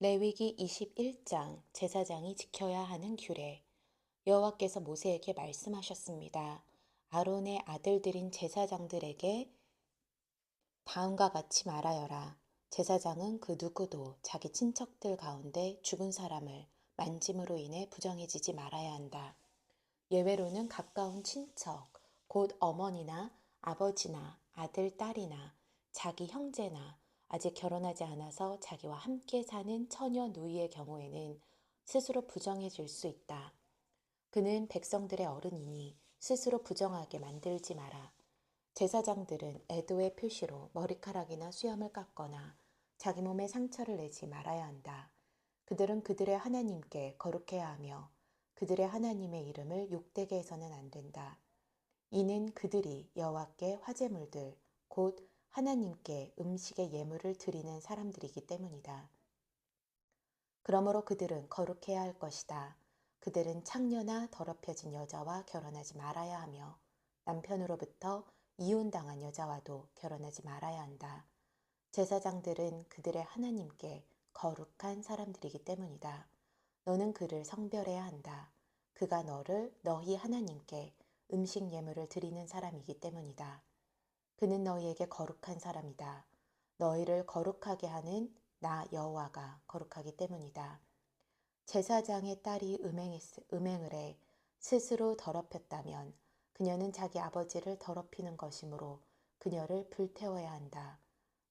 레위기 21장 제사장이 지켜야 하는 규례. 여호와께서 모세에게 말씀하셨습니다. 아론의 아들들인 제사장들에게 다음과 같이 말하여라. 제사장은 그 누구도 자기 친척들 가운데 죽은 사람을 만짐으로 인해 부정해지지 말아야 한다. 예외로는 가까운 친척, 곧 어머니나 아버지나 아들, 딸이나 자기 형제나 아직 결혼하지 않아서 자기와 함께 사는 처녀 누이의 경우에는 스스로 부정해질 수 있다. 그는 백성들의 어른이니 스스로 부정하게 만들지 마라. 제사장들은 애도의 표시로 머리카락이나 수염을 깎거나 자기 몸에 상처를 내지 말아야 한다. 그들은 그들의 하나님께 거룩해야 하며 그들의 하나님의 이름을 욕되게 해서는 안 된다. 이는 그들이 여호와께 화제물들, 곧 하나님께 음식의 예물을 드리는 사람들이기 때문이다. 그러므로 그들은 거룩해야 할 것이다. 그들은 창녀나 더럽혀진 여자와 결혼하지 말아야 하며 남편으로부터 이혼당한 여자와도 결혼하지 말아야 한다. 제사장들은 그들의 하나님께 거룩한 사람들이기 때문이다. 너는 그를 성별해야 한다. 그가 너를 너희 하나님께 음식 예물을 드리는 사람이기 때문이다. 그는 너희에게 거룩한 사람이다. 너희를 거룩하게 하는 나 여호와가 거룩하기 때문이다. 제사장의 딸이 음행을 해 스스로 더럽혔다면 그녀는 자기 아버지를 더럽히는 것이므로 그녀를 불태워야 한다.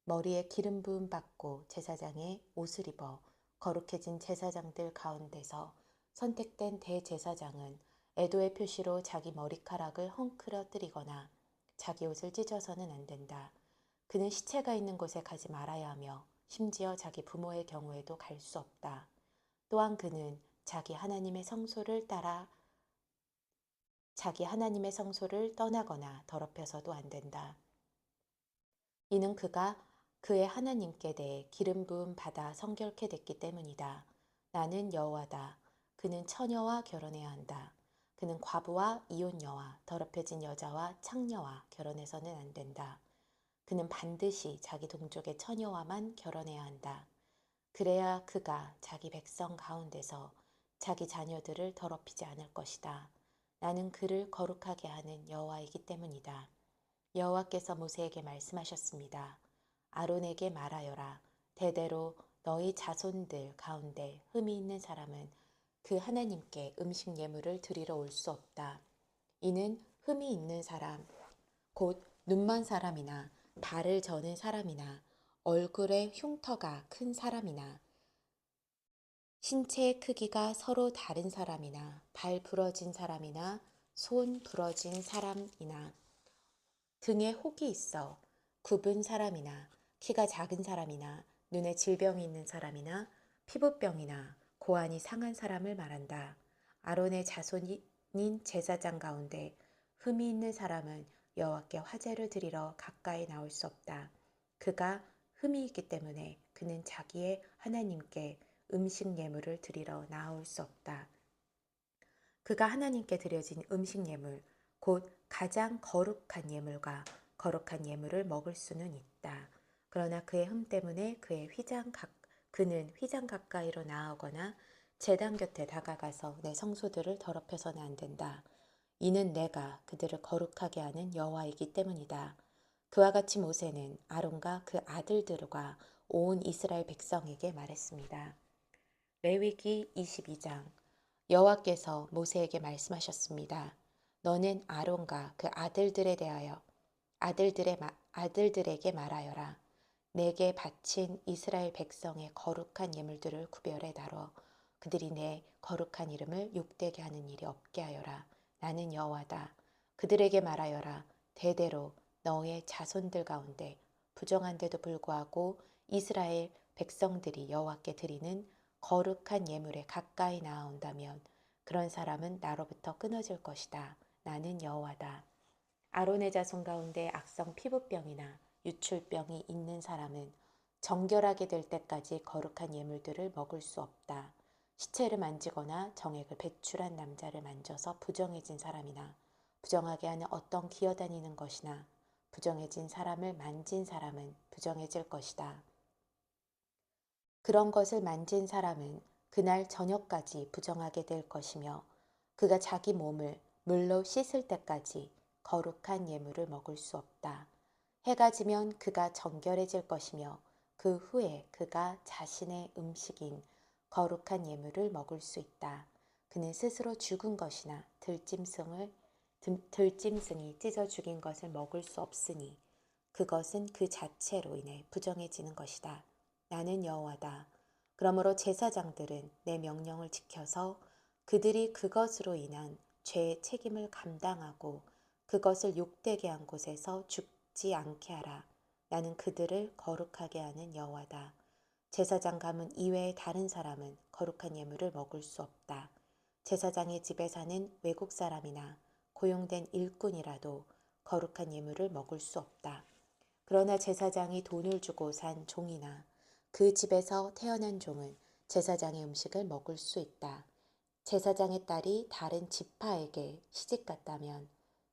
머리에 기름 부음 받고 제사장의 옷을 입어 거룩해진 제사장들 가운데서 선택된 대제사장은 애도의 표시로 자기 머리카락을 헝클어뜨리거나 자기 옷을 찢어서는 안 된다. 그는 시체가 있는 곳에 가지 말아야 하며 심지어 자기 부모의 경우에도 갈 수 없다. 또한 그는 자기 하나님의 성소를 떠나거나 더럽혀서도 안 된다. 이는 그가 그의 하나님께 대해 기름 부음 받아 성결케 됐기 때문이다. 나는 여호와다. 그는 처녀와 결혼해야 한다. 그는 과부와 이혼녀와 더럽혀진 여자와 창녀와 결혼해서는 안 된다. 그는 반드시 자기 동족의 처녀와만 결혼해야 한다. 그래야 그가 자기 백성 가운데서 자기 자녀들을 더럽히지 않을 것이다. 나는 그를 거룩하게 하는 여호와이기 때문이다. 여호와께서 모세에게 말씀하셨습니다. 아론에게 말하여라. 대대로 너희 자손들 가운데 흠이 있는 사람은 그 하나님께 음식 예물을 드리러 올 수 없다. 이는 흠이 있는 사람, 곧 눈먼 사람이나 발을 저는 사람이나 얼굴에 흉터가 큰 사람이나 신체의 크기가 서로 다른 사람이나 발 부러진 사람이나 손 부러진 사람이나 등에 혹이 있어 굽은 사람이나 키가 작은 사람이나 눈에 질병이 있는 사람이나 피부병이나 고환이 상한 사람을 말한다. 아론의 자손인 제사장 가운데 흠이 있는 사람은 여호와께 화제를 드리러 가까이 나올 수 없다. 그가 흠이 있기 때문에 그는 자기의 하나님께 음식 예물을 드리러 나올 수 없다. 그가 하나님께 드려진 음식 예물, 곧 가장 거룩한 예물과 거룩한 예물을 먹을 수는 있다. 그러나 그의 흠 때문에 그는 휘장 가까이로 나아오거나 제단 곁에 다가가서 내 성소들을 더럽혀서는 안 된다. 이는 내가 그들을 거룩하게 하는 여호와이기 때문이다. 그와 같이 모세는 아론과 그 아들들과 온 이스라엘 백성에게 말했습니다. 레위기 22장. 여호와께서 모세에게 말씀하셨습니다. 너는 아론과 그 아들들에 대하여 아들들에게 말하여라. 내게 바친 이스라엘 백성의 거룩한 예물들을 구별해 다뤄 그들이 내 거룩한 이름을 욕되게 하는 일이 없게 하여라. 나는 여호와다. 그들에게 말하여라. 대대로 너의 자손들 가운데 부정한데도 불구하고 이스라엘 백성들이 여호와께 드리는 거룩한 예물에 가까이 나아온다면 그런 사람은 나로부터 끊어질 것이다. 나는 여호와다. 아론의 자손 가운데 악성 피부병이나 유출병이 있는 사람은 정결하게 될 때까지 거룩한 예물들을 먹을 수 없다. 시체를 만지거나 정액을 배출한 남자를 만져서 부정해진 사람이나 부정하게 하는 어떤 기어다니는 것이나 부정해진 사람을 만진 사람은 부정해질 것이다. 그런 것을 만진 사람은 그날 저녁까지 부정하게 될 것이며 그가 자기 몸을 물로 씻을 때까지 거룩한 예물을 먹을 수 없다. 해가 지면 그가 정결해질 것이며 그 후에 그가 자신의 음식인 거룩한 예물을 먹을 수 있다. 그는 스스로 죽은 것이나 들짐승이 찢어 죽인 것을 먹을 수 없으니 그것은 그 자체로 인해 부정해지는 것이다. 나는 여호와다. 그러므로 제사장들은 내 명령을 지켜서 그들이 그것으로 인한 죄의 책임을 감당하고 그것을 욕되게 한 곳에서 죽지 않게 하라. 나는 그들을 거룩하게 하는 여호와다. 제사장 가문 이외의 다른 사람은 거룩한 예물을 먹을 수 없다. 제사장의 집에 사는 외국 사람이나 고용된 일꾼이라도 거룩한 예물을 먹을 수 없다. 그러나 제사장이 돈을 주고 산 종이나 그 집에서 태어난 종은 제사장의 음식을 먹을 수 있다. 제사장의 딸이 다른 지파에게 시집갔다면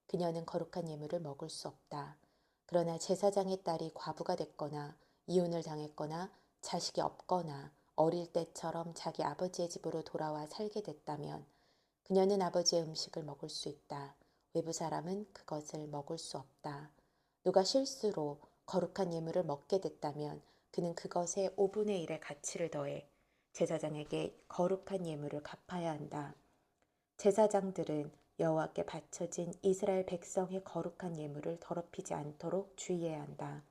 그녀는 거룩한 예물을 먹을 수 없다. 그러나 제사장의 딸이 과부가 됐거나 이혼을 당했거나 자식이 없거나 어릴 때처럼 자기 아버지의 집으로 돌아와 살게 됐다면 그녀는 아버지의 음식을 먹을 수 있다. 외부 사람은 그것을 먹을 수 없다. 누가 실수로 거룩한 예물을 먹게 됐다면 그는 그것의 5분의 1의 가치를 더해 제사장에게 거룩한 예물을 갚아야 한다. 제사장들은 여호와께 바쳐진 이스라엘 백성의 거룩한 예물을 더럽히지 않도록 주의해야 한다.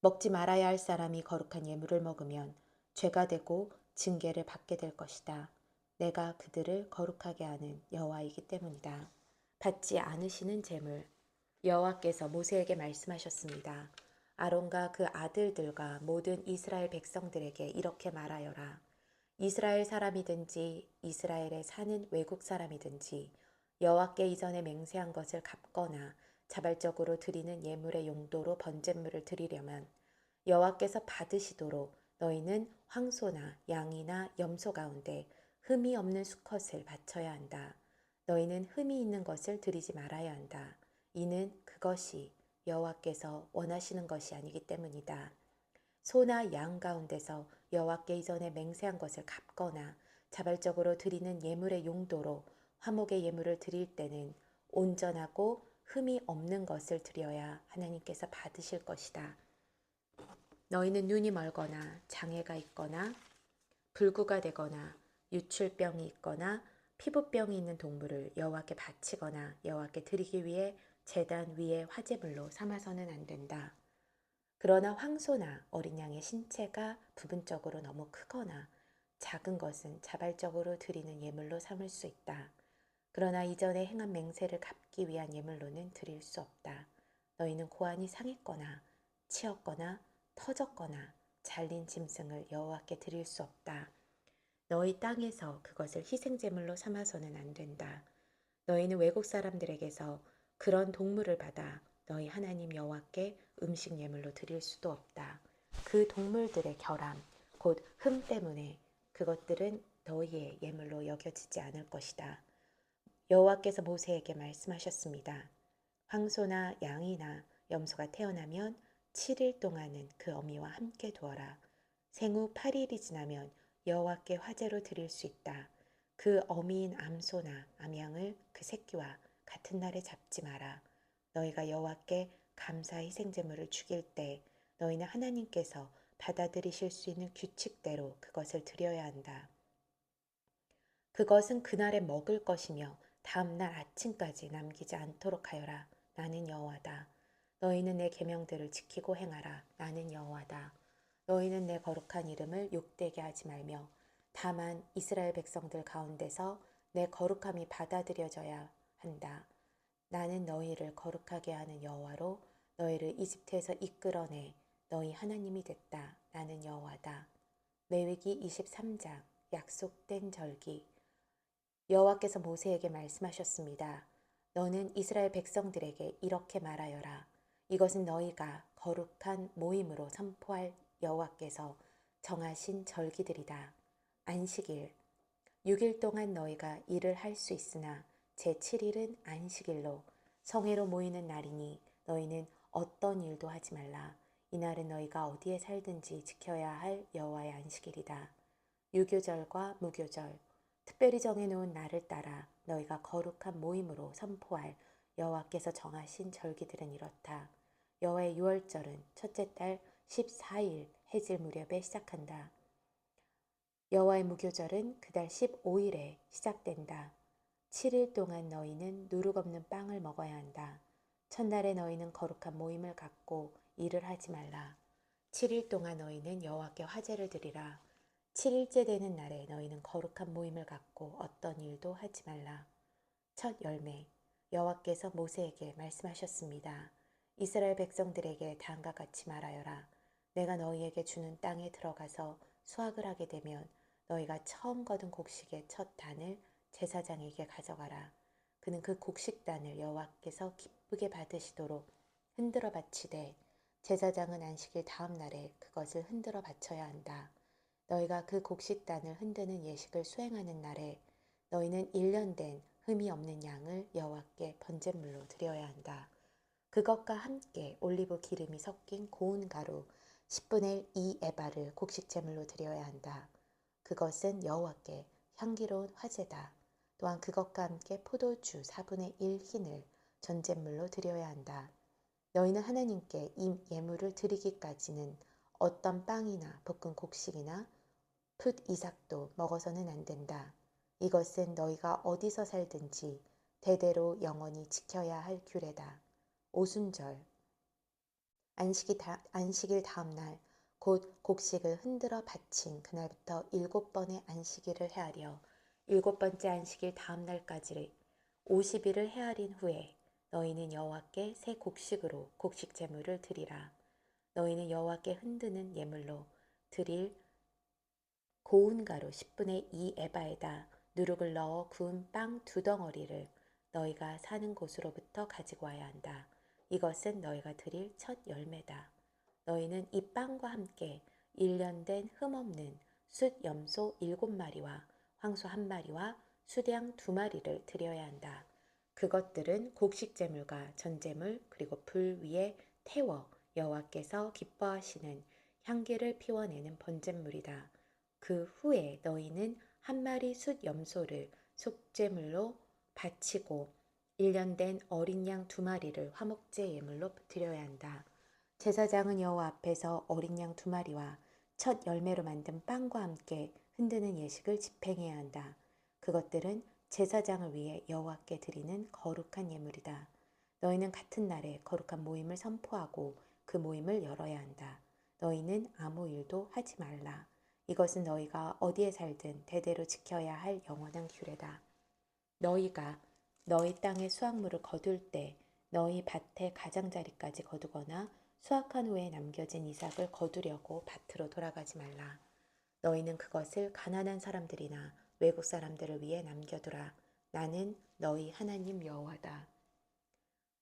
먹지 말아야 할 사람이 거룩한 예물을 먹으면 죄가 되고 징계를 받게 될 것이다. 내가 그들을 거룩하게 하는 여호와이기 때문이다. 받지 않으시는 재물. 여호와께서 모세에게 말씀하셨습니다. 아론과 그 아들들과 모든 이스라엘 백성들에게 이렇게 말하여라. 이스라엘 사람이든지 이스라엘에 사는 외국 사람이든지 여호와께 이전에 맹세한 것을 갚거나 자발적으로 드리는 예물의 용도로 번제물을 드리려면 여호와께서 받으시도록 너희는 황소나 양이나 염소 가운데 흠이 없는 수컷을 바쳐야 한다. 너희는 흠이 있는 것을 드리지 말아야 한다. 이는 그것이 여호와께서 원하시는 것이 아니기 때문이다. 소나 양 가운데서 여호와께 이전에 맹세한 것을 갚거나 자발적으로 드리는 예물의 용도로 화목의 예물을 드릴 때는 온전하고 흠이 없는 것을 드려야 하나님께서 받으실 것이다. 너희는 눈이 멀거나 장애가 있거나 불구가 되거나 유출병이 있거나 피부병이 있는 동물을 여호와께 바치거나 여호와께 드리기 위해 제단 위에 화제물로 삼아서는 안 된다. 그러나 황소나 어린 양의 신체가 부분적으로 너무 크거나 작은 것은 자발적으로 드리는 예물로 삼을 수 있다. 그러나 이전에 행한 맹세를 갚기 위한 예물로는 드릴 수 없다. 너희는 고안이 상했거나 치었거나 터졌거나 잘린 짐승을 여호와께 드릴 수 없다. 너희 땅에서 그것을 희생제물로 삼아서는 안 된다. 너희는 외국 사람들에게서 그런 동물을 받아 너희 하나님 여호와께 음식 예물로 드릴 수도 없다. 그 동물들의 결함, 곧 흠 때문에 그것들은 너희의 예물로 여겨지지 않을 것이다. 여호와께서 모세에게 말씀하셨습니다. 황소나 양이나 염소가 태어나면 7일 동안은 그 어미와 함께 두어라. 생후 8일이 지나면 여호와께 화제로 드릴 수 있다. 그 어미인 암소나 암양을 그 새끼와 같은 날에 잡지 마라. 너희가 여호와께 감사 희생제물을 죽일 때 너희는 하나님께서 받아들이실 수 있는 규칙대로 그것을 드려야 한다. 그것은 그날에 먹을 것이며 다음 날 아침까지 남기지 않도록 하여라. 나는 여호와다. 너희는 내 계명들을 지키고 행하라. 나는 여호와다. 너희는 내 거룩한 이름을 욕되게 하지 말며 다만 이스라엘 백성들 가운데서 내 거룩함이 받아들여져야 한다. 나는 너희를 거룩하게 하는 여호와로 너희를 이집트에서 이끌어내 너희 하나님이 됐다. 나는 여호와다. 레위기 23장 약속된 절기. 여호와께서 모세에게 말씀하셨습니다. 너는 이스라엘 백성들에게 이렇게 말하여라. 이것은 너희가 거룩한 모임으로 선포할 여호와께서 정하신 절기들이다. 안식일. 6일 동안 너희가 일을 할 수 있으나 제7일은 안식일로 성회로 모이는 날이니 너희는 어떤 일도 하지 말라. 이날은 너희가 어디에 살든지 지켜야 할 여호와의 안식일이다. 유교절과 무교절, 특별히 정해놓은 날을 따라 너희가 거룩한 모임으로 선포할 여호와께서 정하신 절기들은 이렇다. 여호와의 유월절은 첫째 달 14일 해질 무렵에 시작한다. 여호와의 무교절은 그달 15일에 시작된다. 7일 동안 너희는 누룩 없는 빵을 먹어야 한다. 첫날에 너희는 거룩한 모임을 갖고 일을 하지 말라. 7일 동안 너희는 여호와께 화제를 드리라. 7일째 되는 날에 너희는 거룩한 모임을 갖고 어떤 일도 하지 말라. 첫 열매, 여호와께서 모세에게 말씀하셨습니다. 이스라엘 백성들에게 다음과 같이 말하여라. 내가 너희에게 주는 땅에 들어가서 수확을 하게 되면 너희가 처음 거둔 곡식의 첫 단을 제사장에게 가져가라. 그는 그 곡식단을 여호와께서 기쁘게 받으시도록 흔들어 바치되 제사장은 안식일 다음 날에 그것을 흔들어 바쳐야 한다. 너희가 그 곡식단을 흔드는 예식을 수행하는 날에 너희는 1년 된 흠이 없는 양을 여호와께 번제물로 드려야 한다. 그것과 함께 올리브 기름이 섞인 고운 가루 10분의 2 에바를 곡식 제물로 드려야 한다. 그것은 여호와께 향기로운 화제다. 또한 그것과 함께 포도주 4분의 1 흰을 전제물로 드려야 한다. 너희는 하나님께 이 예물을 드리기까지는 어떤 빵이나 볶은 곡식이나 풋 이삭도 먹어서는 안 된다. 이것은 너희가 어디서 살든지 대대로 영원히 지켜야 할 규례다. 오순절 안식일 다음 날 곧 곡식을 흔들어 바친 그날부터 7번의 안식일을 헤아려 7번째 안식일 다음 날까지 50일을 헤아린 후에 너희는 여호와께 새 곡식으로 곡식 제물을 드리라. 너희는 여호와께 흔드는 예물로 드릴 고운 가루 10분의 2 에바에다 누룩을 넣어 구운 빵 2덩어리를 너희가 사는 곳으로부터 가지고 와야 한다. 이것은 너희가 드릴 첫 열매다. 너희는 이 빵과 함께 1년 된 흠없는 숫 염소 7마리와 황소 1마리와 수양 2마리를 드려야 한다. 그것들은 곡식제물과 전제물 그리고 불 위에 태워 여호와께서 기뻐하시는 향기를 피워내는 번제물이다. 그 후에 너희는 1마리 숫 염소를 속죄물로 바치고 1년 된 어린 양 2마리를 화목제 예물로 드려야 한다. 제사장은 여호와 앞에서 어린 양 2마리와 첫 열매로 만든 빵과 함께 흔드는 예식을 집행해야 한다. 그것들은 제사장을 위해 여호와께 드리는 거룩한 예물이다. 너희는 같은 날에 거룩한 모임을 선포하고 그 모임을 열어야 한다. 너희는 아무 일도 하지 말라. 이것은 너희가 어디에 살든 대대로 지켜야 할 영원한 규례다. 너희가 너희 땅의 수확물을 거둘 때 너희 밭의 가장자리까지 거두거나 수확한 후에 남겨진 이삭을 거두려고 밭으로 돌아가지 말라. 너희는 그것을 가난한 사람들이나 외국 사람들을 위해 남겨두라. 나는 너희 하나님 여호와다.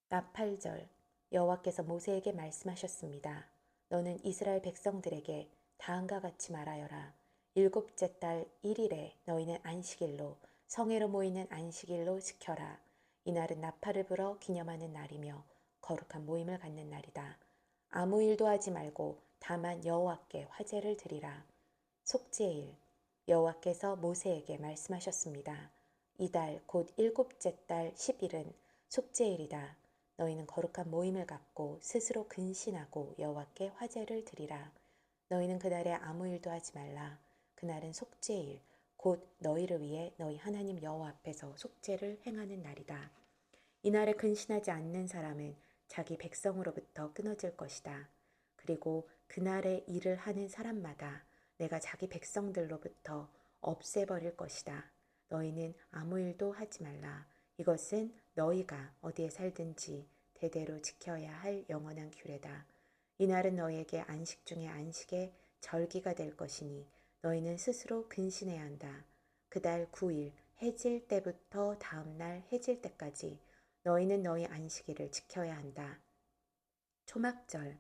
나팔절 여호와께서 모세에게 말씀하셨습니다. 너는 이스라엘 백성들에게 다음과 같이 말하여라. 7째 달 1일에 너희는 안식일로 성회로 모이는 안식일로 지켜라. 이날은 나팔을 불어 기념하는 날이며 거룩한 모임을 갖는 날이다. 아무 일도 하지 말고 다만 여호와께 화제를 드리라. 속죄일 여호와께서 모세에게 말씀하셨습니다. 이달 곧 7째 달 10일은 속죄일이다. 너희는 거룩한 모임을 갖고 스스로 근신하고 여호와께 화제를 드리라. 너희는 그날에 아무 일도 하지 말라. 그날은 속죄일 곧 너희를 위해 너희 하나님 여호와 앞에서 속죄를 행하는 날이다. 이날에 근신하지 않는 사람은 자기 백성으로부터 끊어질 것이다. 그리고 그날에 일을 하는 사람마다 내가 자기 백성들로부터 없애버릴 것이다. 너희는 아무 일도 하지 말라. 이것은 너희가 어디에 살든지 대대로 지켜야 할 영원한 규례다. 이날은 너희에게 안식 중에 안식의 절기가 될 것이니 너희는 스스로 근신해야 한다. 그달 9일 해질 때부터 다음 날 해질 때까지 너희는 너희 안식일을 지켜야 한다. 초막절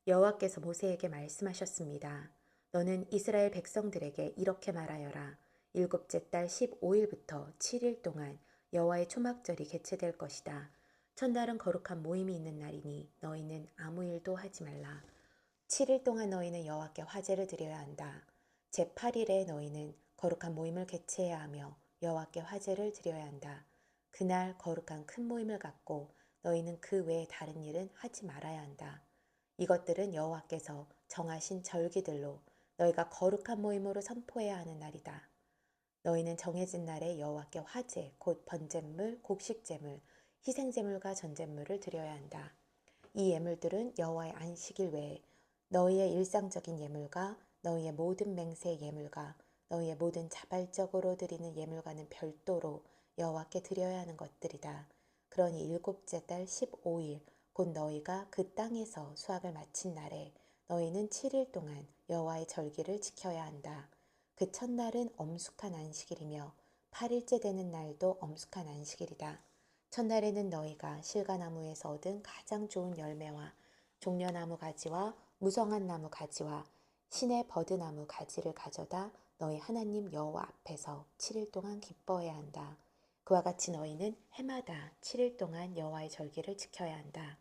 여호와께서 모세에게 말씀하셨습니다. 너는 이스라엘 백성들에게 이렇게 말하여라. 7째 달 15일부터 7일 동안 여호와의 초막절이 개최될 것이다. 첫날은 거룩한 모임이 있는 날이니 너희는 아무 일도 하지 말라. 7일 동안 너희는 여호와께 화제를 드려야 한다. 제8일에 너희는 거룩한 모임을 개최해야 하며 여호와께 화제를 드려야 한다. 그날 거룩한 큰 모임을 갖고 너희는 그 외에 다른 일은 하지 말아야 한다. 이것들은 여호와께서 정하신 절기들로 너희가 거룩한 모임으로 선포해야 하는 날이다. 너희는 정해진 날에 여호와께 화제, 곧 번제물, 곡식제물, 희생제물과 전제물을 드려야 한다. 이 예물들은 여호와의 안식일 외에 너희의 일상적인 예물과 너희의 모든 맹세의 예물과 너희의 모든 자발적으로 드리는 예물과는 별도로 여호와께 드려야 하는 것들이다. 그러니 일곱째 달 15일 곧 너희가 그 땅에서 수확을 마친 날에 너희는 7일 동안 여호와의 절기를 지켜야 한다. 그 첫날은 엄숙한 안식일이며 8일째 되는 날도 엄숙한 안식일이다. 첫날에는 너희가 실과나무에서 얻은 가장 좋은 열매와 종려나무 가지와 무성한 나무 가지와 신의 버드나무 가지를 가져다 너희 하나님 여호와 앞에서 7일 동안 기뻐해야 한다. 그와 같이 너희는 해마다 7일 동안 여호와의 절기를 지켜야 한다.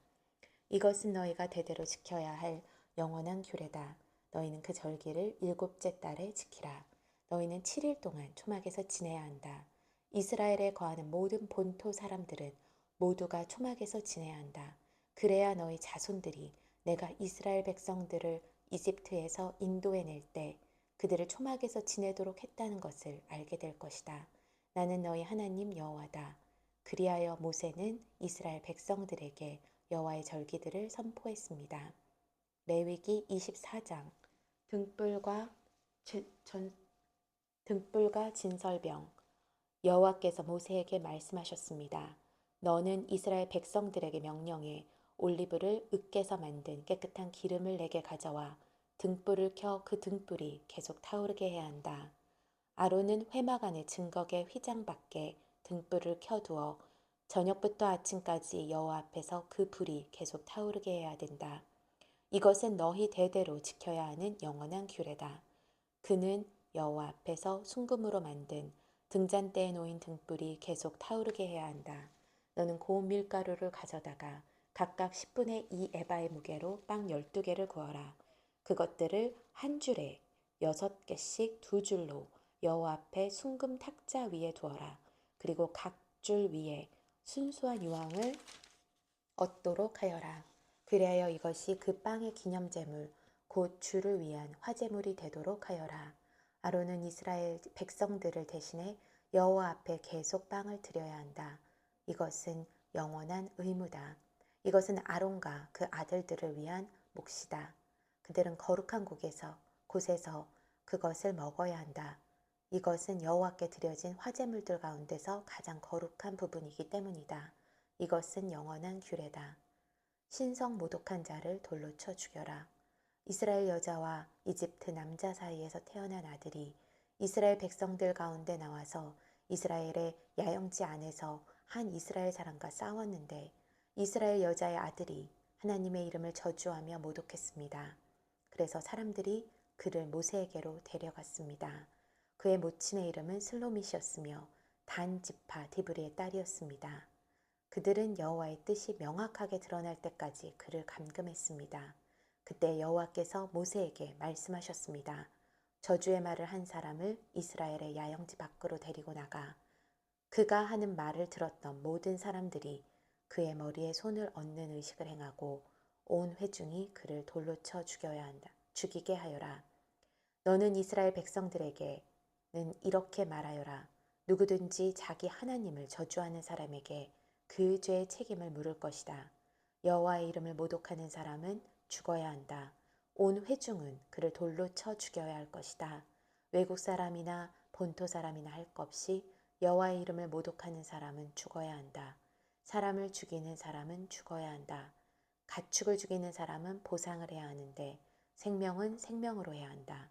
이것은 너희가 대대로 지켜야 할 영원한 규례다. 너희는 그 절기를 일곱째 달에 지키라. 너희는 7일 동안 초막에서 지내야 한다. 이스라엘에 거하는 모든 본토 사람들은 모두가 초막에서 지내야 한다. 그래야 너희 자손들이 내가 이스라엘 백성들을 이집트에서 인도해낼 때 그들을 초막에서 지내도록 했다는 것을 알게 될 것이다. 나는 너희 하나님 여호와다. 그리하여 모세는 이스라엘 백성들에게 여호와의 절기들을 선포했습니다. 레위기 24장 등불과 등불과 진설병 여호와께서 모세에게 말씀하셨습니다. 너는 이스라엘 백성들에게 명령해 올리브를 으깨서 만든 깨끗한 기름을 내게 가져와 등불을 켜 그 등불이 계속 타오르게 해야 한다. 아론은 회막 안의 증거계 휘장 밖에 등불을 켜두어 저녁부터 아침까지 여호와 앞에서 그 불이 계속 타오르게 해야 된다. 이것은 너희 대대로 지켜야 하는 영원한 규례다. 그는 여호와 앞에서 순금으로 만든 등잔대에 놓인 등불이 계속 타오르게 해야 한다. 너는 고운 밀가루를 가져다가 각각 10분의 2 에바의 무게로 빵 12개를 구워라. 그것들을 한 줄에 6개씩 두 줄로 여호와 앞에 순금 탁자 위에 두어라. 그리고 각 줄 위에 순수한 유황을 얻도록 하여라. 그리하여 이것이 그 빵의 기념제물 곧 주를 위한 화제물이 되도록 하여라. 아론은 이스라엘 백성들을 대신해 여호와 앞에 계속 빵을 드려야 한다. 이것은 영원한 의무다. 이것은 아론과 그 아들들을 위한 몫이다. 그들은 거룩한 곳에서 그것을 먹어야 한다. 이것은 여호와께 드려진 화제물들 가운데서 가장 거룩한 부분이기 때문이다. 이것은 영원한 규례다. 신성 모독한 자를 돌로 쳐 죽여라. 이스라엘 여자와 이집트 남자 사이에서 태어난 아들이 이스라엘 백성들 가운데 나와서 이스라엘의 야영지 안에서 한 이스라엘 사람과 싸웠는데 이스라엘 여자의 아들이 하나님의 이름을 저주하며 모독했습니다. 그래서 사람들이 그를 모세에게로 데려갔습니다. 그의 모친의 이름은 슬로밋이었으며 단 지파 디브리의 딸이었습니다. 그들은 여호와의 뜻이 명확하게 드러날 때까지 그를 감금했습니다. 그때 여호와께서 모세에게 말씀하셨습니다. 저주의 말을 한 사람을 이스라엘의 야영지 밖으로 데리고 나가 그가 하는 말을 들었던 모든 사람들이 그의 머리에 손을 얹는 의식을 행하고 온 회중이 그를 돌로 쳐 죽여야 한다. 죽이게 하여라. 너는 이스라엘 백성들에게는 이렇게 말하여라. 누구든지 자기 하나님을 저주하는 사람에게 그 죄의 책임을 물을 것이다. 여호와의 이름을 모독하는 사람은 죽어야 한다. 온 회중은 그를 돌로 쳐 죽여야 할 것이다. 외국 사람이나 본토 사람이나 할 것 없이 여호와의 이름을 모독하는 사람은 죽어야 한다. 사람을 죽이는 사람은 죽어야 한다. 가축을 죽이는 사람은 보상을 해야 하는데 생명은 생명으로 해야 한다.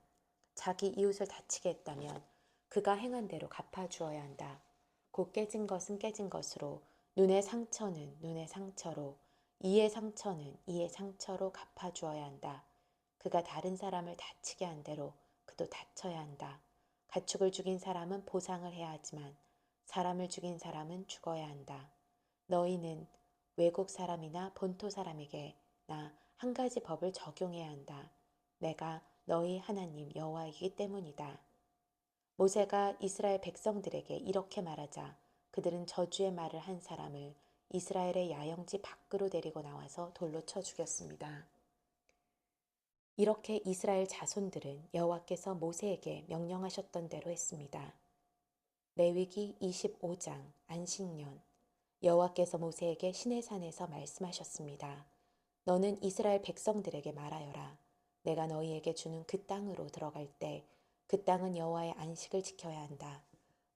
자기 이웃을 다치게 했다면 그가 행한 대로 갚아주어야 한다. 곧 깨진 것은 깨진 것으로 눈의 상처는 눈의 상처로 이의 상처는 이의 상처로 갚아주어야 한다. 그가 다른 사람을 다치게 한 대로 그도 다쳐야 한다. 가축을 죽인 사람은 보상을 해야 하지만 사람을 죽인 사람은 죽어야 한다. 너희는 외국 사람이나 본토 사람에게 나 한 가지 법을 적용해야 한다. 내가 너희 하나님 여호와이기 때문이다. 모세가 이스라엘 백성들에게 이렇게 말하자 그들은 저주의 말을 한 사람을 이스라엘의 야영지 밖으로 데리고 나와서 돌로 쳐 죽였습니다. 이렇게 이스라엘 자손들은 여호와께서 모세에게 명령하셨던 대로 했습니다. 레위기 25장 안식년 여호와께서 모세에게 시내산에서 말씀하셨습니다. 너는 이스라엘 백성들에게 말하여라. 내가 너희에게 주는 그 땅으로 들어갈 때 그 땅은 여호와의 안식을 지켜야 한다.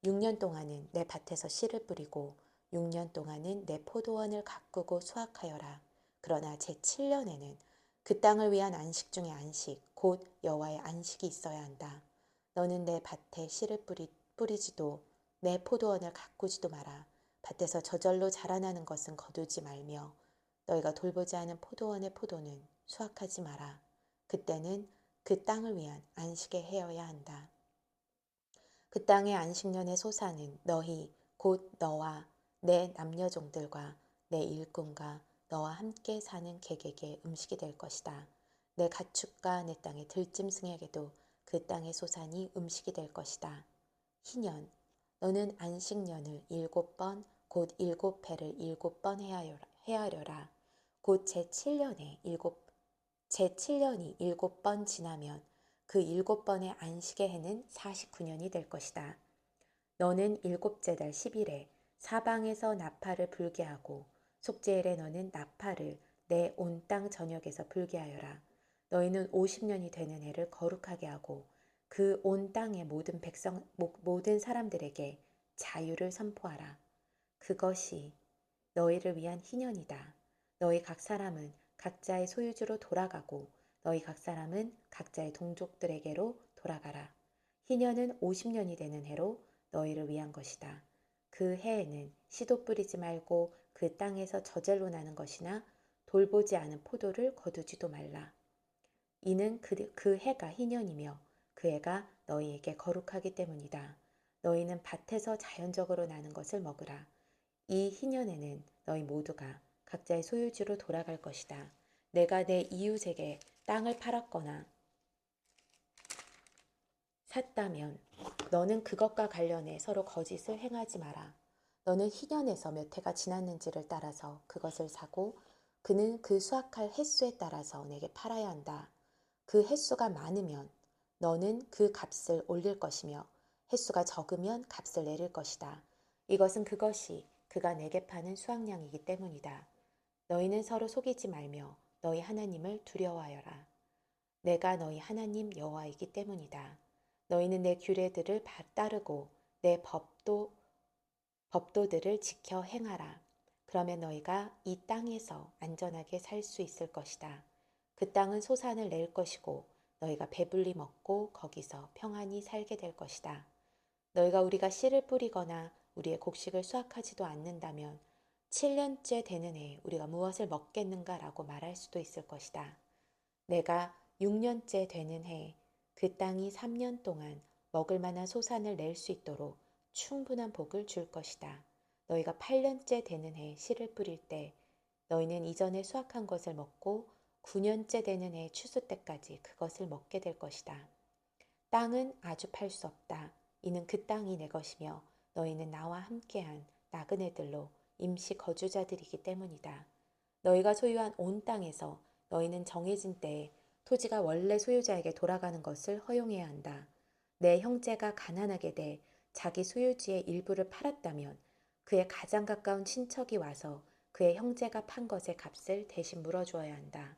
6년 동안은 내 밭에서 씨를 뿌리고 6년 동안은 내 포도원을 가꾸고 수확하여라. 그러나 제7년에는 그 땅을 위한 안식 중의 안식, 곧 여호와의 안식이 있어야 한다. 너는 내 밭에 씨를 뿌리지도 내 포도원을 가꾸지도 마라. 밭에서 저절로 자라나는 것은 거두지 말며 너희가 돌보지 않은 포도원의 포도는 수확하지 마라. 그때는 그 땅을 위한 안식에 헤어야 한다. 그 땅의 안식년의 소사는 너희 곧 너와 내 남녀종들과 내 일꾼과 너와 함께 사는 객에게 음식이 될 것이다. 내 가축과 내 땅의 들짐승에게도 그 땅의 소산이 음식이 될 것이다. 희년 너는 안식년을 7번 곧 7회를 7번 헤아려라. 곧 제7년이 7번 지나면 그 7번의 안식의 해는 49년이 될 것이다. 너는 일곱째 달 10일에 사방에서 나팔을 불게 하고 속죄일에 너는 나팔을 내 온 땅 전역에서 불게 하여라. 너희는 50년이 되는 해를 거룩하게 하고 그 온 땅의 모든 사람들에게 자유를 선포하라. 그것이 너희를 위한 희년이다. 너희 각 사람은 각자의 소유주로 돌아가고 너희 각 사람은 각자의 동족들에게로 돌아가라. 희년은 50년이 되는 해로 너희를 위한 것이다. 그 해에는 씨도 뿌리지 말고 그 땅에서 저절로 나는 것이나 돌보지 않은 포도를 거두지도 말라. 이는 그 해가 희년이며 그 해가 너희에게 거룩하기 때문이다. 너희는 밭에서 자연적으로 나는 것을 먹으라. 이 희년에는 너희 모두가 각자의 소유지로 돌아갈 것이다. 내가 내 이웃에게 땅을 팔았거나 샀다면 너는 그것과 관련해 서로 거짓을 행하지 마라. 너는 희년에서 몇 해가 지났는지를 따라서 그것을 사고 그는 그 수확할 횟수에 따라서 내게 팔아야 한다. 그 횟수가 많으면 너는 그 값을 올릴 것이며 횟수가 적으면 값을 내릴 것이다. 이것은 그것이 그가 내게 파는 수확량이기 때문이다. 너희는 서로 속이지 말며 너희 하나님을 두려워하여라. 내가 너희 하나님 여호와이기 때문이다. 너희는 내 규례들을 따르고 내 법도들을 지켜 행하라. 그러면 너희가 이 땅에서 안전하게 살 수 있을 것이다. 그 땅은 소산을 낼 것이고 너희가 배불리 먹고 거기서 평안히 살게 될 것이다. 너희가 우리가 씨를 뿌리거나 우리의 곡식을 수확하지도 않는다면 7년째 되는 해에 우리가 무엇을 먹겠는가라고 말할 수도 있을 것이다. 내가 6년째 되는 해에 그 땅이 3년 동안 먹을 만한 소산을 낼 수 있도록 충분한 복을 줄 것이다. 너희가 8년째 되는 해에 씨를 뿌릴 때 너희는 이전에 수확한 것을 먹고 9년째 되는 해의 추수 때까지 그것을 먹게 될 것이다. 땅은 아주 팔 수 없다. 이는 그 땅이 내 것이며 너희는 나와 함께한 나그네들로 임시 거주자들이기 때문이다. 너희가 소유한 온 땅에서 너희는 정해진 때에 토지가 원래 소유자에게 돌아가는 것을 허용해야 한다. 내 형제가 가난하게 돼 자기 소유지의 일부를 팔았다면 그의 가장 가까운 친척이 와서 그의 형제가 판 것의 값을 대신 물어주어야 한다.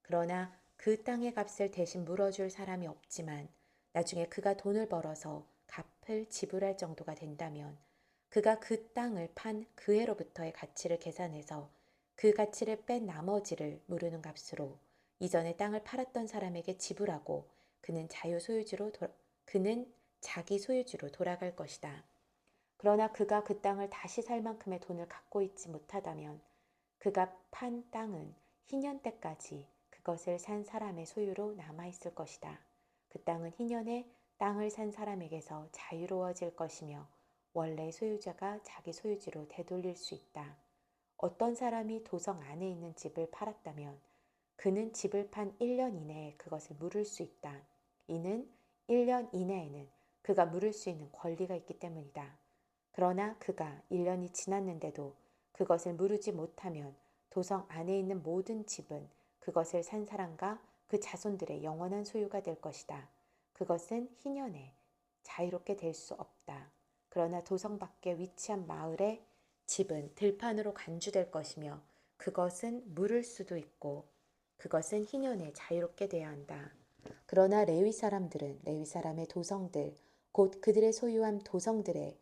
그러나 그 땅의 값을 대신 물어줄 사람이 없지만 나중에 그가 돈을 벌어서 값을 지불할 정도가 된다면 그가 그 땅을 판 그 해로부터의 가치를 계산해서 그 가치를 뺀 나머지를 무르는 값으로 이전에 땅을 팔았던 사람에게 지불하고 그는 자기 소유주로 돌아갈 것이다. 그러나 그가 그 땅을 다시 살 만큼의 돈을 갖고 있지 못하다면 그가 판 땅은 희년 때까지 그것을 산 사람의 소유로 남아있을 것이다. 그 땅은 희년에 땅을 산 사람에게서 자유로워질 것이며 원래 소유자가 자기 소유지로 되돌릴 수 있다. 어떤 사람이 도성 안에 있는 집을 팔았다면 그는 집을 판 1년 이내에 그것을 물을 수 있다. 이는 1년 이내에는 그가 물을 수 있는 권리가 있기 때문이다. 그러나 그가 1년이 지났는데도 그것을 무르지 못하면 도성 안에 있는 모든 집은 그것을 산 사람과 그 자손들의 영원한 소유가 될 것이다. 그것은 희년에 자유롭게 될 수 없다. 그러나 도성 밖에 위치한 마을의 집은 들판으로 간주될 것이며 그것은 물을 수도 있고 그것은 희년에 자유롭게 돼야 한다. 그러나 레위 사람들은 레위 사람의 도성들, 곧 그들의 소유한 도성들에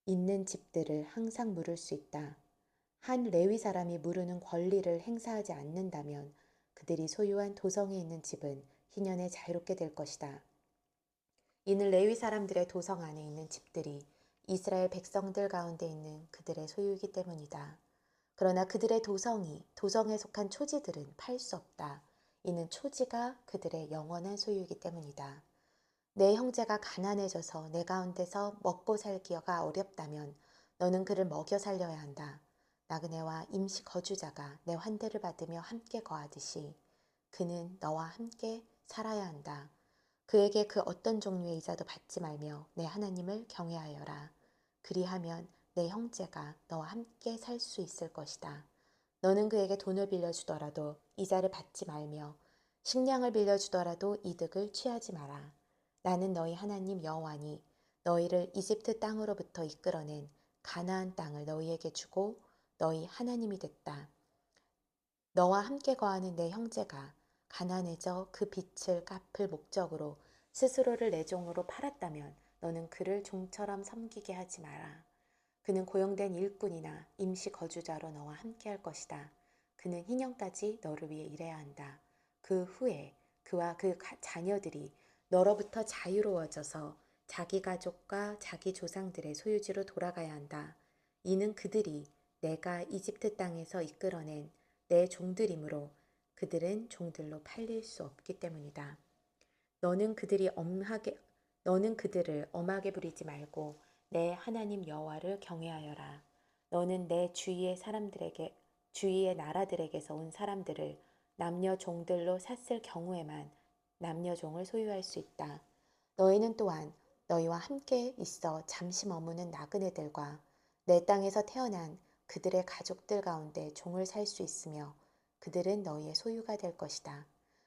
있는 집들을 항상 물을 수 있다. 한 레위 사람이 무르는 권리를 행사하지 않는다면 그들이 소유한 도성에 있는 집은 희년에 자유롭게 될 것이다. 이는 레위 사람들의 도성 안에 있는 집들이 이스라엘 백성들 가운데 있는 그들의 소유이기 때문이다. 그러나 그들의 도성에 속한 초지들은 팔 수 없다. 이는 초지가 그들의 영원한 소유이기 때문이다. 내 형제가 가난해져서 내 가운데서 먹고 살기가 어렵다면 너는 그를 먹여 살려야 한다. 나그네와 임시 거주자가 내 환대를 받으며 함께 거하듯이 그는 너와 함께 살아야 한다. 그에게 그 어떤 종류의 이자도 받지 말며 내 하나님을 경외하여라. 그리하면 내 형제가 너와 함께 살 수 있을 것이다. 너는 그에게 돈을 빌려주더라도 이자를 받지 말며 식량을 빌려주더라도 이득을 취하지 마라. 나는 너희 하나님 여호와니 너희를 이집트 땅으로부터 이끌어낸 가나안 땅을 너희에게 주고 너희 하나님이 됐다. 너와 함께 거하는 내 형제가 가난해져 그 빚을 갚을 목적으로 스스로를 내 종으로 팔았다면 너는 그를 종처럼 섬기게 하지 마라. 그는 고용된 일꾼이나 임시 거주자로 너와 함께 할 것이다. 그는 희년까지 너를 위해 일해야 한다. 그 후에 그와 그 자녀들이 너로부터 자유로워져서 자기 가족과 자기 조상들의 소유지로 돌아가야 한다. 이는 그들이 내가 이집트 땅에서 이끌어낸 내 종들이므로 그들은 종들로 팔릴 수 없기 때문이다. 너는 너는 그들을 엄하게 부리지 말고 내 하나님 여호와를 경외하여라. 너는 내 주위의 나라들에게서 온 사람들을 남녀 종들로 샀을 경우에만 남녀 종을 소유할 수 있다. 너희는 또한 너희와 함께 있어 잠시 머무는 나그네들과 내 땅에서 태어난 그들의 가족들 가운데 종을 살 수 있으며 그들은 너희의 소유가 될 것이다.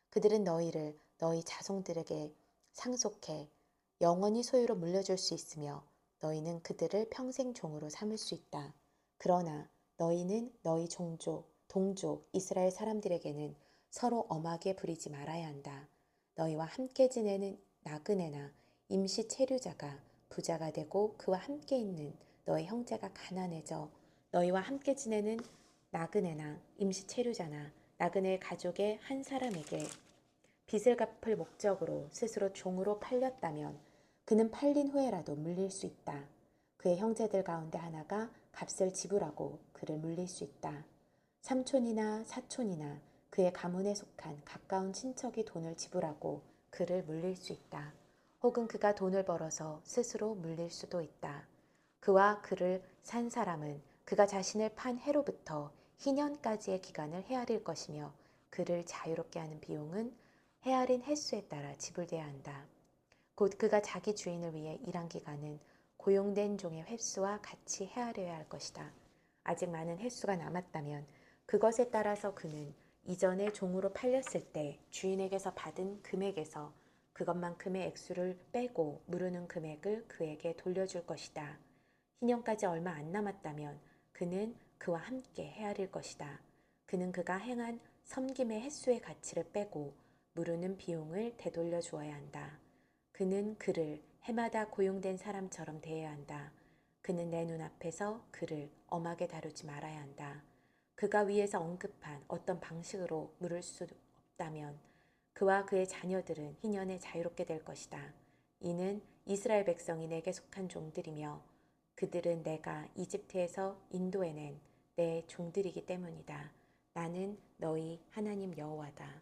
그들은 너희를 너희 자손들에게 상속해 영원히 소유로 물려줄 수 있으며 너희는 그들을 평생 종으로 삼을 수 있다. 그러나 너희는 너희 동족 이스라엘 사람들에게는 서로 엄하게 부리지 말아야 한다. 너희와 함께 지내는 나그네나 임시 체류자가 부자가 되고 그와 함께 있는 너희 형제가 가난해져 너희와 함께 지내는 나그네나 임시 체류자나 나그네 가족의 한 사람에게 빚을 갚을 목적으로 스스로 종으로 팔렸다면 그는 팔린 후에라도 물릴 수 있다. 그의 형제들 가운데 하나가 값을 지불하고 그를 물릴 수 있다. 삼촌이나 사촌이나 그의 가문에 속한 가까운 친척이 돈을 지불하고 그를 물릴 수 있다. 혹은 그가 돈을 벌어서 스스로 물릴 수도 있다. 그와 그를 산 사람은 그가 자신을 판 해로부터 희년까지의 기간을 헤아릴 것이며 그를 자유롭게 하는 비용은 헤아린 횟수에 따라 지불돼야 한다. 곧 그가 자기 주인을 위해 일한 기간은 고용된 종의 횟수와 같이 헤아려야 할 것이다. 아직 많은 횟수가 남았다면 그것에 따라서 그는 이전에 종으로 팔렸을 때 주인에게서 받은 금액에서 그것만큼의 액수를 빼고 무르는 금액을 그에게 돌려줄 것이다. 희년까지 얼마 안 남았다면 그는 그와 함께 헤아릴 것이다. 그는 그가 행한 섬김의 횟수의 가치를 빼고 무르는 비용을 되돌려 주어야 한다. 그는 그를 해마다 고용된 사람처럼 대해야 한다. 그는 내 눈앞에서 그를 엄하게 다루지 말아야 한다. 그가 위에서 언급한 어떤 방식으로 물을 수 없다면 그와 그의 자녀들은 희년에 자유롭게 될 것이다. 이는 이스라엘 백성이 내게 속한 종들이며 그들은 내가 이집트에서 인도해낸 내 종들이기 때문이다. 나는 너희 하나님 여호와다.